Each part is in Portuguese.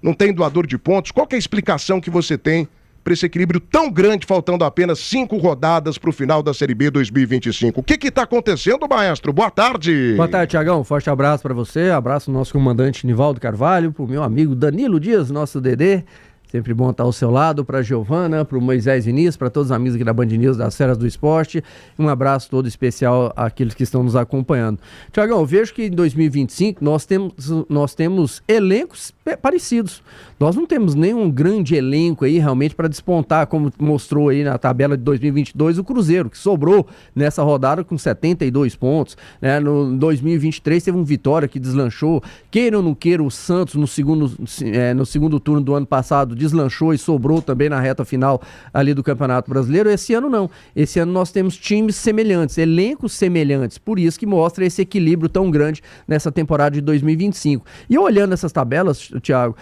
não tem doador de pontos. Qual que é a explicação que você tem para esse equilíbrio tão grande, faltando apenas 5 rodadas para o final da Série B 2025? O que está acontecendo, maestro? Boa tarde. Boa tarde, Tiagão. Forte abraço para você, abraço ao nosso comandante Nivaldo Carvalho, para o meu amigo Danilo Dias, nosso Dedê. Sempre bom estar ao seu lado, para a Giovana, para o Moisés Vinícius, para todos os amigos aqui da Band News, das Feras do Esporte. Um abraço todo especial àqueles que estão nos acompanhando. Tiagão, eu vejo que em 2025 nós temos elencos parecidos. Nós não temos nenhum grande elenco aí realmente para despontar, como mostrou aí na tabela de 2022 o Cruzeiro, que sobrou nessa rodada com 72 pontos. Né? No 2023 teve um Vitória que deslanchou. Queira ou não queira, o Santos no segundo turno do ano passado deslanchou e sobrou também na reta final ali do Campeonato Brasileiro. Esse ano não. Esse ano nós temos times semelhantes, elencos semelhantes. Por isso que mostra esse equilíbrio tão grande nessa temporada de 2025. E olhando essas tabelas, Thiago,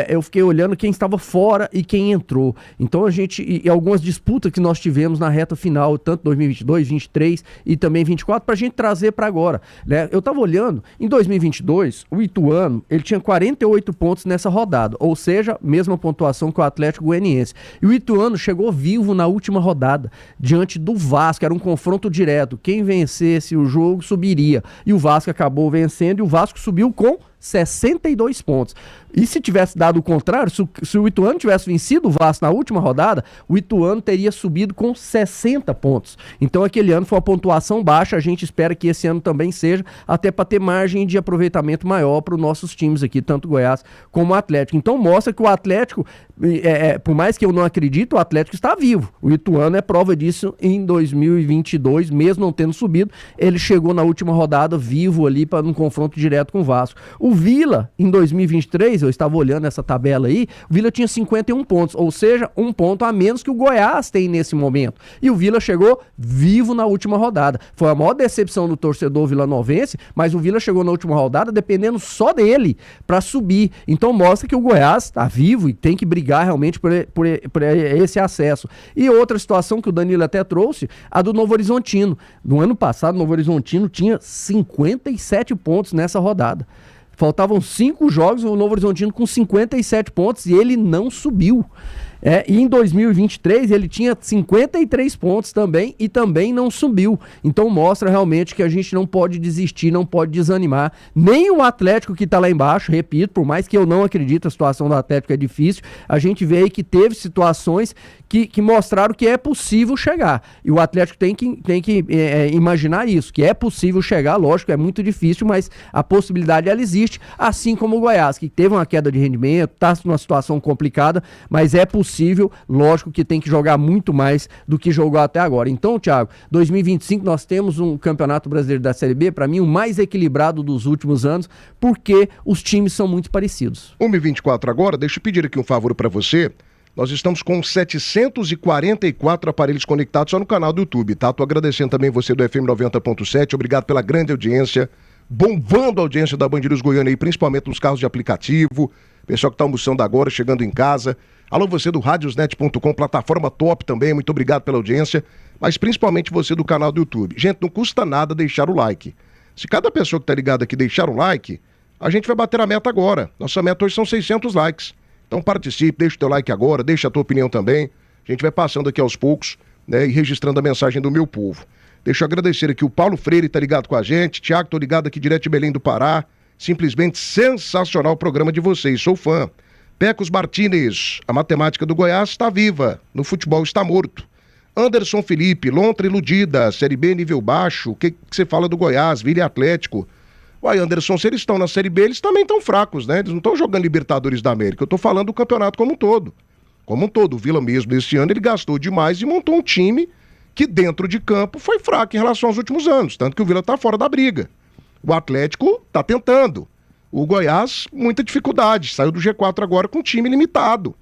eu fiquei olhando quem estava fora e quem entrou. Então a gente, e algumas disputas que nós tivemos na reta final, tanto 2022, 2023 e também 2024, para a gente trazer para agora. Né? Eu estava olhando, em 2022, o Ituano, ele tinha 48 pontos nessa rodada, ou seja, mesma pontuação que o Atlético Goianiense. E o Ituano chegou vivo na última rodada, diante do Vasco, era um confronto direto. Quem vencesse o jogo subiria. E o Vasco acabou vencendo e o Vasco subiu com 62 pontos. E se tivesse dado o contrário, se o Ituano tivesse vencido o Vasco na última rodada, o Ituano teria subido com 60 pontos. Então aquele ano foi uma pontuação baixa, a gente espera que esse ano também seja, até para ter margem de aproveitamento maior para os nossos times aqui, tanto o Goiás como o Atlético. Então mostra que o Atlético, por mais que eu não acredite, o Atlético está vivo. O Ituano é prova disso em 2022, mesmo não tendo subido, ele chegou na última rodada vivo ali para um confronto direto com o Vasco. O Vila, em 2023, eu estava olhando essa tabela aí, o Vila tinha 51 pontos, ou seja, um ponto a menos que o Goiás tem nesse momento. E o Vila chegou vivo na última rodada. Foi a maior decepção do torcedor vilanovense, mas o Vila chegou na última rodada dependendo só dele para subir. Então mostra que o Goiás está vivo e tem que brigar realmente por esse acesso. E outra situação que o Danilo até trouxe, a do Novo Horizontino. No ano passado, o Novo Horizontino tinha 57 pontos nessa rodada. Faltavam 5 jogos, o Novo Horizontino com 57 pontos e ele não subiu. E em 2023 ele tinha 53 pontos também e também não subiu. Então mostra realmente que a gente não pode desistir, não pode desanimar. Nem o Atlético que está lá embaixo, repito, por mais que eu não acredite, a situação do Atlético é difícil, a gente vê aí que teve situações que mostraram que é possível chegar. E o Atlético tem que imaginar isso, que é possível chegar, lógico, é muito difícil, mas a possibilidade ela existe, assim como o Goiás, que teve uma queda de rendimento, está numa situação complicada, mas é possível, lógico que tem que jogar muito mais do que jogou até agora. Então, Thiago, 2025 nós temos um Campeonato Brasileiro da Série B, para mim, o mais equilibrado dos últimos anos, porque os times são muito parecidos. 1h24 agora, deixa eu pedir aqui um favor para você. Nós estamos com 744 aparelhos conectados só no canal do YouTube, tá? Tô agradecendo também você do FM 90.7, obrigado pela grande audiência, bombando a audiência da Band News Goiânia aí, principalmente nos carros de aplicativo, pessoal que tá almoçando agora, chegando em casa. Alô, você do radiosnet.com, plataforma top também, muito obrigado pela audiência, mas principalmente você do canal do YouTube. Gente, não custa nada deixar o like. Se cada pessoa que tá ligada aqui deixar um like, a gente vai bater a meta agora. Nossa meta hoje são 600 likes. Então participe, deixa o teu like agora, deixa a tua opinião também. A gente vai passando aqui aos poucos, né, e registrando a mensagem do meu povo. Deixa eu agradecer aqui o Paulo Freire, tá ligado com a gente. Tiago, tô ligado aqui direto de Belém do Pará. Simplesmente sensacional o programa de vocês, sou fã. Pecos Martínez, a matemática do Goiás está viva, no futebol está morto. Anderson Felipe, lontra iludida, Série B nível baixo, o que você fala do Goiás, Vila e Atlético? Uai, Anderson, se eles estão na Série B, eles também estão fracos, né? Eles não estão jogando Libertadores da América, eu tô falando do campeonato como um todo. Como um todo, o Vila mesmo, esse ano, ele gastou demais e montou um time que dentro de campo foi fraco em relação aos últimos anos, tanto que o Vila tá fora da briga. O Atlético tá tentando. O Goiás, muita dificuldade, saiu do G4 agora com um time limitado.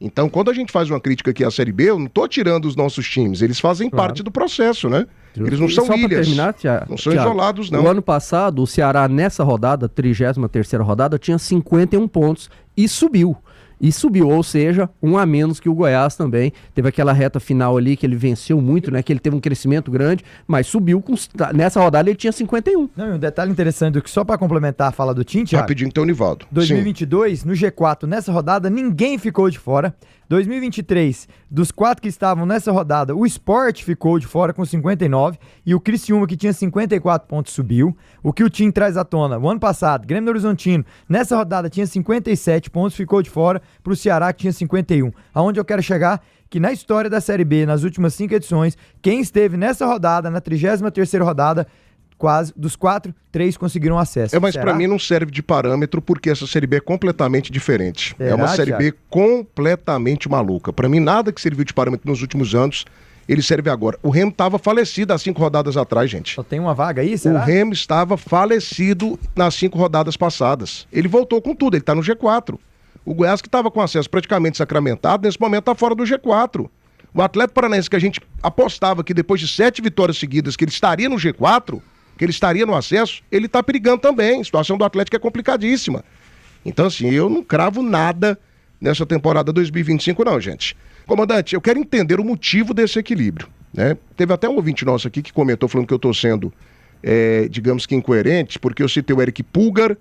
Então, quando a gente faz uma crítica aqui à Série B, eu não tô tirando os nossos times, eles fazem parte do processo, né? Eles não são ilhas, não são isolados, não. O ano passado, o Ceará, nessa rodada, 33ª rodada, tinha 51 pontos e subiu. e subiu, ou seja, um a menos que o Goiás também. Teve aquela reta final ali que ele venceu muito, né? Que ele teve um crescimento grande, mas subiu nessa rodada ele tinha 51. Não, e um detalhe interessante, que só para complementar a fala do Tim, Thiago, rapidinho, então, Nivaldo. 2022, sim, no G4, nessa rodada, ninguém ficou de fora. 2023, dos 4 que estavam nessa rodada, o Sport ficou de fora com 59 e o Criciúma, que tinha 54 pontos, subiu. O que o Tim traz à tona, o ano passado, Grêmio do Horizontino, nessa rodada tinha 57 pontos, ficou de fora para o Ceará, que tinha 51. Aonde eu quero chegar? Que na história da Série B, nas últimas 5 edições, quem esteve nessa rodada, na 33ª rodada, quase, dos 4, 3 conseguiram acesso. Mas para mim não serve de parâmetro porque essa Série B é completamente diferente. Será, é uma Série Thiago? B completamente maluca. Para mim nada que serviu de parâmetro nos últimos anos, ele serve agora. O Remo estava falecido há 5 rodadas atrás, gente. Só tem uma vaga aí, será? O Remo estava falecido nas 5 rodadas passadas. Ele voltou com tudo, ele está no G4. O Goiás, que estava com acesso praticamente sacramentado, nesse momento está fora do G4. O Atlético Paranaense, que a gente apostava que depois de 7 vitórias seguidas que ele estaria no G4, que ele estaria no acesso, ele está perigando também. A situação do Atlético é complicadíssima. Então, assim, eu não cravo nada nessa temporada 2025, não, gente. Comandante, eu quero entender o motivo desse equilíbrio, né? Teve até um ouvinte nosso aqui que comentou falando que eu estou sendo, digamos que incoerente, porque eu citei o Eric Pulgar,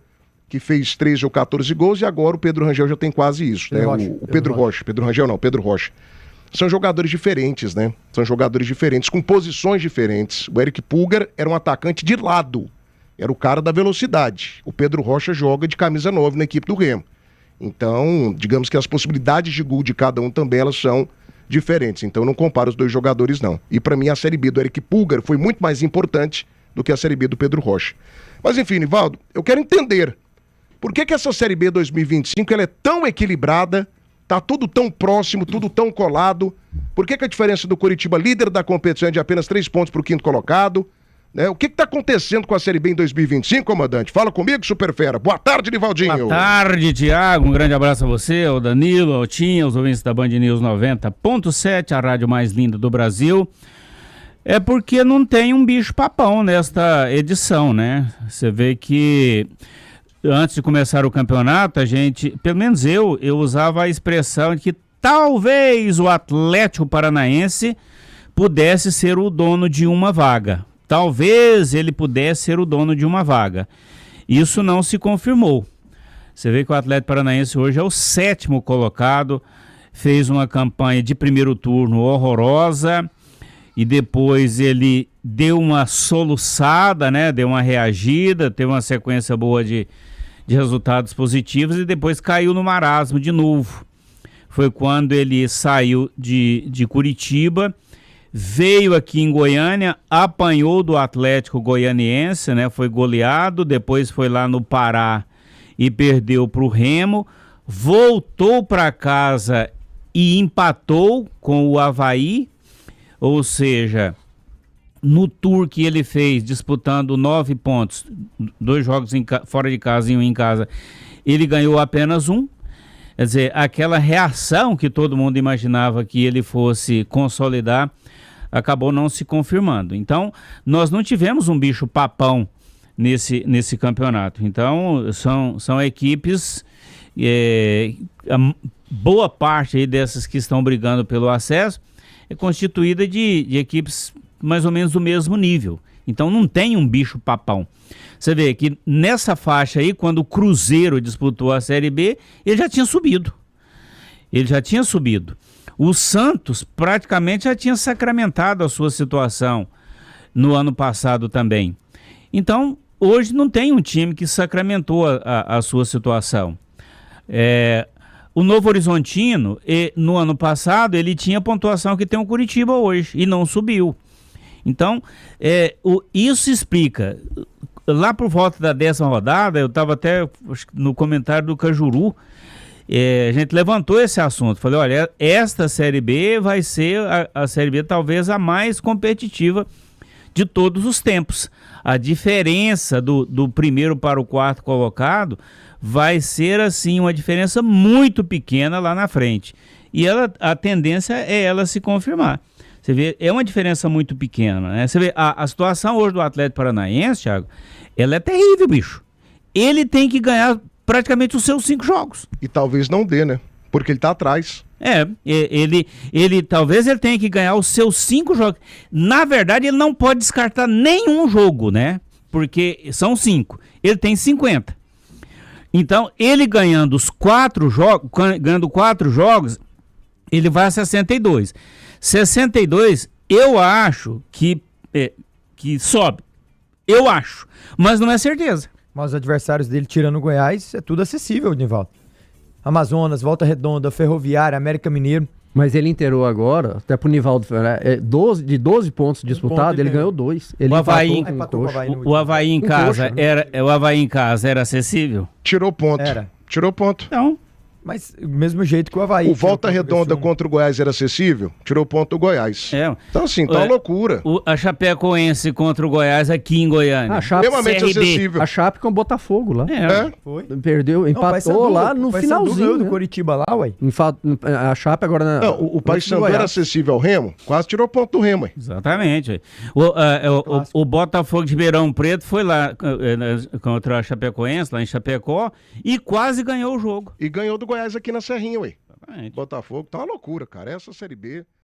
que fez 13 ou 14 gols, e agora o Pedro Rangel já tem quase isso, né? O Pedro Rocha. Pedro Rangel não, Pedro Rocha. São jogadores diferentes, né? São jogadores diferentes, com posições diferentes. O Eric Pulgar era um atacante de lado, era o cara da velocidade. O Pedro Rocha joga de camisa 9 na equipe do Remo. Então, digamos que as possibilidades de gol de cada um também, elas são diferentes. Então, eu não comparo os dois jogadores, não. E para mim, a Série B do Eric Pulgar foi muito mais importante do que a Série B do Pedro Rocha. Mas enfim, Nivaldo, eu quero entender por que essa Série B 2025 ela é tão equilibrada. Tá tudo tão próximo, tudo tão colado. Por que a diferença do Coritiba, líder da competição, é de apenas 3 pontos para o 5º colocado? Né? O que está acontecendo com a Série B em 2025, comandante? Fala comigo, Superfera. Boa tarde, Nivaldinho. Boa tarde, Thiago. Um grande abraço a você, ao Danilo, ao Tim, aos ouvintes da Band News 90.7, a rádio mais linda do Brasil. É porque não tem um bicho papão nesta edição, né? Você vê que antes de começar o campeonato, a gente, pelo menos eu usava a expressão de que talvez o Atlético Paranaense pudesse ser o dono de uma vaga. Talvez ele pudesse ser o dono de uma vaga. Isso não se confirmou. Você vê que o Atlético Paranaense hoje é o 7º colocado, fez uma campanha de primeiro turno horrorosa e depois ele deu uma soluçada, né? Deu uma reagida, teve uma sequência boa de resultados positivos e depois caiu no marasmo de novo. Foi quando ele saiu de Curitiba, veio aqui em Goiânia, apanhou do Atlético Goianiense, né? Foi goleado, depois foi lá no Pará e perdeu para o Remo, voltou para casa e empatou com o Avaí, ou seja, no tour que ele fez, disputando 9 pontos, 2 jogos fora de casa e 1 em casa, ele ganhou apenas 1. Quer dizer, aquela reação que todo mundo imaginava que ele fosse consolidar, acabou não se confirmando. Então, nós não tivemos um bicho papão nesse campeonato. Então, são equipes, a boa parte aí dessas que estão brigando pelo acesso é constituída de equipes mais ou menos do mesmo nível. Então não tem um bicho papão. Você vê que nessa faixa aí, quando o Cruzeiro disputou a Série B, ele já tinha subido. O Santos praticamente já tinha sacramentado a sua situação no ano passado também. Então, hoje não tem um time que sacramentou a sua situação. O Novo Horizontino, no ano passado, ele tinha a pontuação que tem o Curitiba hoje e não subiu. Então, isso explica. Lá por volta da 10ª rodada, eu estava até no comentário do Cajuru, a gente levantou esse assunto. Falei, olha, esta Série B vai ser a Série B talvez a mais competitiva de todos os tempos. A diferença do primeiro para o 4º colocado vai ser, assim, uma diferença muito pequena lá na frente. E a tendência é ela se confirmar. Você vê, é uma diferença muito pequena, né? Você vê, a situação hoje do Atlético Paranaense, Thiago, ela é terrível, bicho. Ele tem que ganhar praticamente os seus 5 jogos. E talvez não dê, né? Porque ele tá atrás. Talvez ele tenha que ganhar os seus 5 jogos. Na verdade, ele não pode descartar nenhum jogo, né? Porque são 5. Ele tem 50. Então, ele ganhando os 4 jogos, ele vai a 62. 62, eu acho que sobe. Eu acho. Mas não é certeza. Mas os adversários dele, tirando o Goiás, é tudo acessível, Nivaldo. Amazonas, Volta Redonda, Ferroviária, América Mineiro. Mas ele inteirou agora, até pro Nivaldo, de 12 pontos disputados, ele ganhou 2. Ele O Avaí, o Avaí em casa, o Avaí em casa era acessível? Tirou ponto. Tirou ponto. Então... Mas do mesmo jeito que o Avaí. O Volta Redonda contra o Goiás era acessível? Tirou ponto do Goiás. Então, assim, tá uma loucura. A Chapecoense contra o Goiás aqui em Goiânia. A Chape, extremamente acessível. A Chape com o Botafogo lá. Foi. Perdeu, empatou lá no finalzinho. Do Coritiba lá, ué. A Chape agora... Não, o Paysandu era acessível ao Remo, quase tirou ponto do Remo. Exatamente. O Botafogo de Ribeirão Preto foi lá contra a Chapecoense, lá em Chapecó, e quase ganhou o jogo. E ganhou do Goiás aqui na Serrinha, ué. Exatamente. Botafogo, tá uma loucura, cara. Essa Série B...